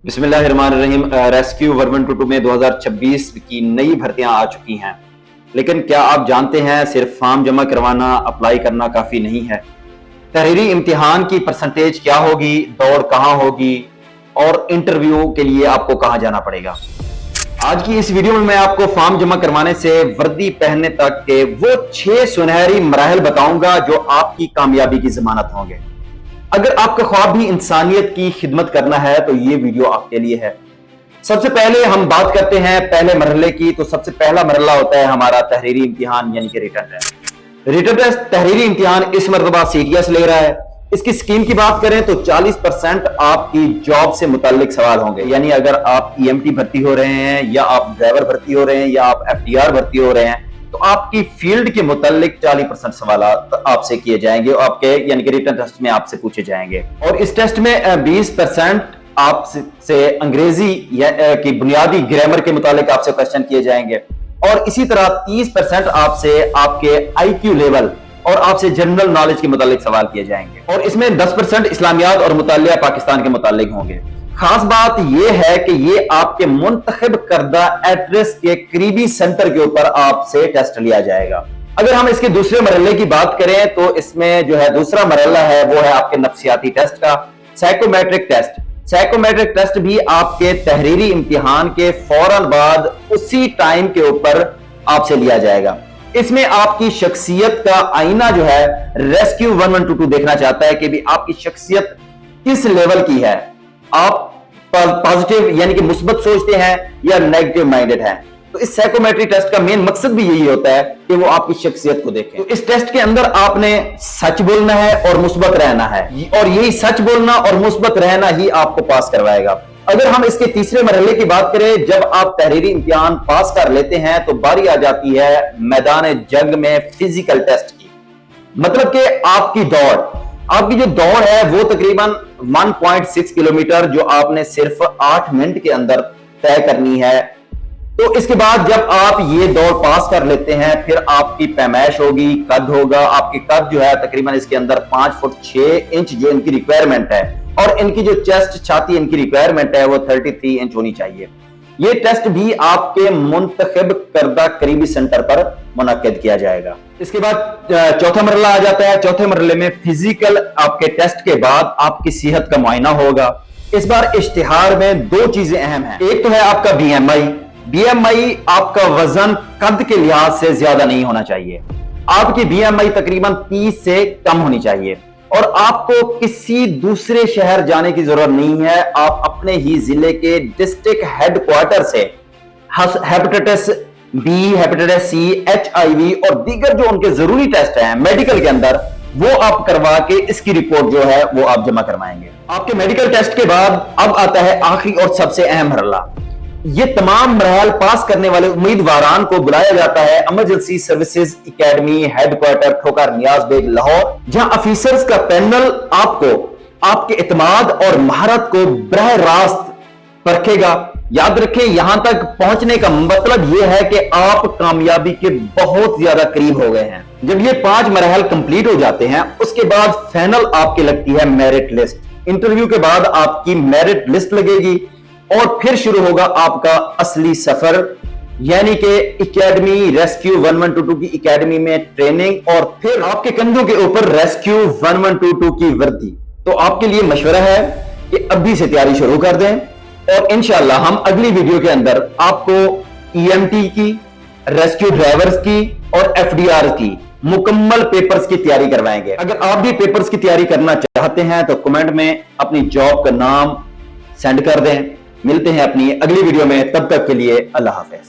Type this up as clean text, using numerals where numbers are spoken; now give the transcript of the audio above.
बिस्मिल्लाहिर्रहमानिर्रहीम। रेस्क्यू 1122 में 2026 की नई भर्तियां आ चुकी हैं, लेकिन क्या आप जानते हैं सिर्फ फॉर्म जमा करवाना, अप्लाई करना काफ़ी नहीं है। तहरीरी इम्तिहान की परसेंटेज क्या होगी, दौड़ कहाँ होगी और इंटरव्यू के लिए आपको कहाँ जाना पड़ेगा। आज की इस वीडियो में मैं आपको फॉर्म जमा करवाने से वर्दी पहनने तक के वो 6 सुनहरी मराहल बताऊंगा जो आपकी कामयाबी की जमानत होंगे। अगर आपका ख्वाब भी इंसानियत की खिदमत करना है तो ये वीडियो आपके लिए है। सबसे पहले हम बात करते हैं पहले मरहले की। तो सबसे पहला मरहला होता है हमारा तहरीरी इम्तिहान यानी कि रिटन टेस्ट। रिटन टेस्ट तहरीरी इम्तिहान इस मरतबा CTS ले रहा है। इसकी स्कीम की बात करें तो 40% आपकी जॉब से मुताल्लिक सवाल होंगे, यानी अगर आप EMT भर्ती हो रहे हैं या आप ड्राइवर भर्ती हो रहे हैं या आप FDR भर्ती हो रहे हैं तो आपकी फील्ड के मुताल्लिक 40% सवाल आपसे किए जाएंगे और आपके यानी कि रिटन टेस्ट में आपसे पूछे जाएंगे। और इस टेस्ट में 20% आपसे अंग्रेजी की बुनियादी ग्रामर के मुतालिक आपसे क्वेश्चन किए जाएंगे और इसी तरह 30% आपसे आपके IQ लेवल और आपसे जनरल नॉलेज के मुतालिक सवाल किए जाएंगे और इसमें 10% इस्लामियात और मुतालिया पाकिस्तान के मुतालिक होंगे। खास बात यह है कि ये आपके मुंतखब करदा एड्रेस के करीबी सेंटर के ऊपर आपसे टेस्ट लिया जाएगा। अगर हम इसके दूसरे मरहले की बात करें तो इसमें जो है दूसरा मरहला है वो है आपके नफ्सियाती टेस्ट का साइकोमेट्रिक टेस्ट। साइकोमेट्रिक टेस्ट भी आपके तहरीरी इम्तिहान के फौरन बाद उसी टाइम के ऊपर आपसे लिया जाएगा। इसमें आपकी शख्सियत का आईना जो है रेस्क्यू 1122 देखना चाहता है कि भी आपकी शख्सियत किस लेवल की है। आप पॉजिटिव यानी कि मुस्बत सोचते हैं या नेगेटिव माइंडेड हैं। तो इस साइकोमेट्री टेस्ट का मेन मकसद भी यही होता है कि वो आपकी शख्सियत को देखें। तो इस टेस्ट के अंदर आपने सच बोलना है और मुस्बत रहना है और यही सच बोलना और मुस्बत रहना ही आपको पास करवाएगा। अगर हम इसके तीसरे मरहले की बात करें, जब आप तहरीरी इम्तिहान पास कर लेते हैं तो बारी आ जाती है मैदान जंग में फिजिकल टेस्ट की। मतलब कि आपकी जो दौड़ है वो तकरीबन 1.6 किलोमीटर जो आपने सिर्फ 8 मिनट के अंदर तय करनी है। तो इसके बाद जब आप ये दौड़ पास कर लेते हैं फिर आपकी पैमाइश होगी, कद होगा। आपकी कद जो है तकरीबन इसके अंदर 5 फुट 6 इंच जो इनकी रिक्वायरमेंट है और इनकी जो चेस्ट छाती इनकी रिक्वायरमेंट है वो 33 इंच होनी चाहिए। ये टेस्ट भी आपके मुंतखब करदा करीबी सेंटर पर मुनक्किद किया जाएगा। इसके बाद चौथा मरहला आ जाता है। चौथे मरहले में फिजिकल आपके टेस्ट के बाद आपकी सेहत का मुआयना होगा। इस बार इश्तिहार में 2 चीजें अहम हैं। एक तो है आपका BMI आपका वजन कद के लिहाज से ज्यादा नहीं होना चाहिए। आपकी BMI तकरीबन 30 से कम होनी चाहिए और आपको किसी दूसरे शहर जाने की जरूरत नहीं है। आप अपने ही जिले के डिस्ट्रिक्ट हेडक्वार्टर से hepatitis B, hepatitis C, HIV और दीगर जो उनके जरूरी टेस्ट हैं मेडिकल के अंदर वो आप करवा के इसकी रिपोर्ट जो है वो आप जमा करवाएंगे। आपके मेडिकल टेस्ट के बाद अब आता है आखिरी और सबसे अहम मरहला। ये तमाम मरहल पास करने वाले उम्मीदवारान को बुलाया जाता है इमरजेंसी सर्विसेज एकेडमी हेडक्वार्टर ठोकर नियाज बेग लाहौर, जहां ऑफिसर्स का पैनल आपको आपके इत्मीनान और महारत को बरह रास्त परखेगा। याद रखें, यहां तक पहुंचने का मतलब यह है कि आप कामयाबी के बहुत ज्यादा करीब हो गए हैं। जब ये 5 मरहल कंप्लीट हो जाते हैं उसके बाद फाइनल आपकी लगती है मेरिट लिस्ट। इंटरव्यू के बाद आपकी मेरिट लिस्ट लगेगी और फिर शुरू होगा आपका असली सफर, यानी कि एकेडमी रेस्क्यू 1122 की एकेडमी में ट्रेनिंग और फिर आपके कंधों के ऊपर रेस्क्यू 1122 की वर्दी। तो आपके लिए मशवरा है कि अभी से तैयारी शुरू कर दें और इंशाल्लाह हम अगली वीडियो के अंदर आपको EMT की, रेस्क्यू ड्राइवर्स की और FDR की मुकम्मल पेपर्स की तैयारी करवाएंगे। अगर आप भी पेपर्स की तैयारी करना चाहते हैं तो कमेंट में अपनी जॉब का नाम सेंड कर दें। मिलते हैं अपनी अगली वीडियो में, तब तक के लिए अल्लाह हाफिज।